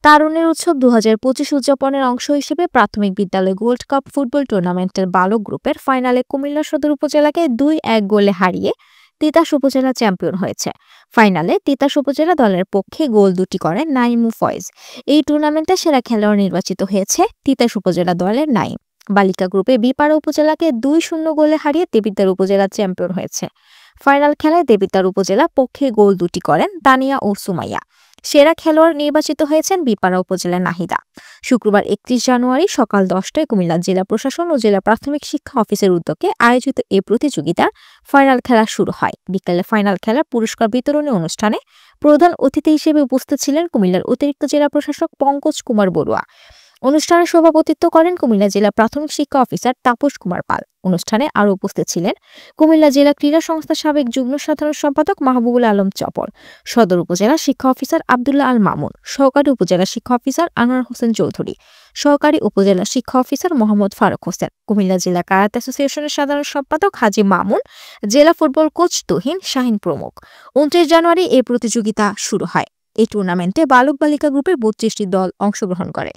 তারুণের উৎসব ২০২৫ উদযাপনের অংশ হিসেবে প্রাথমিক বিদ্যালয় গোল্ড কাপ ফুটবল টুর্নামেন্টের বালক গ্রুপের ফাইনালে কুমিল্লা সদর উপজেলাকে ২-১ গোলে হারিয়ে তিতাস উপজেলা চ্যাম্পিয়ন হয়েছে। ফাইনালে তিতাস উপজেলা দলের পক্ষে গোল দুটি করেন নাইম ও ফয়েজ। এই টুর্নামেন্টে সেরা খেলোয়াড় নির্বাচিত হয়েছে তিতাস উপজেলা দলের নাইম। বালিকা গ্রুপে বিপাড়া উপজেলাকে ২-০ গোলে হারিয়ে দেবিদ্বার উপজেলা চ্যাম্পিয়ন হয়েছে। ফাইনাল খেলায় দেবিদ্বার উপজেলা পক্ষে গোল দুটি করেন তানিয়া ও সুমাইয়া। সেরা খেলোয়াড় নির্বাচিত হয়েছেন বিপাড়া উপজেলার নাহিদা। শুক্রবার ৩১ জানুয়ারি সকাল ১০টায় কুমিল্লা জেলা প্রশাসন ও জেলা প্রাথমিক শিক্ষা অফিসের উদ্যোগে আয়োজিত এ প্রতিযোগিতার ফাইনাল খেলা শুরু হয়। বিকেলে ফাইনাল খেলার পুরস্কার বিতরণী অনুষ্ঠানে প্রধান অতিথি হিসেবে উপস্থিত ছিলেন কুমিল্লার অতিরিক্ত জেলা প্রশাসক পঙ্কজ কুমার বড়ুয়া। অনুষ্ঠানে সভাপতিত্ব করেন কুমিল্লা জেলা প্রাথমিক শিক্ষা অফিসার তাপস কুমার পাল। অনুষ্ঠানে আরও উপস্থিত ছিলেন কুমিল্লা জেলা ক্রীড়া সংস্থার সাবেক যুগ্ম সাধারণ সম্পাদক মাহবুবুল আলম চপল, সদর উপজেলা শিক্ষা অফিসার আব্দুল্লাহ আল মামুন, সহকারী উপজেলা শিক্ষা অফিসার আনোয়ার হোসেন চৌধুরী, সহকারী উপজেলা শিক্ষা অফিসার মোহাম্মদ ফারুক হোসেন, কুমিল্লা জেলা কারাতে অ্যাসোসিয়েশনের সাধারণ সম্পাদক হাজী মামুন, জেলা ফুটবল কোচ তুহিন শাহিন প্রমুখ। ২৯ জানুয়ারি এই প্রতিযোগিতা শুরু হয়। এই টুর্নামেন্টে বালক বালিকা গ্রুপের ৩২টি দল অংশগ্রহণ করে।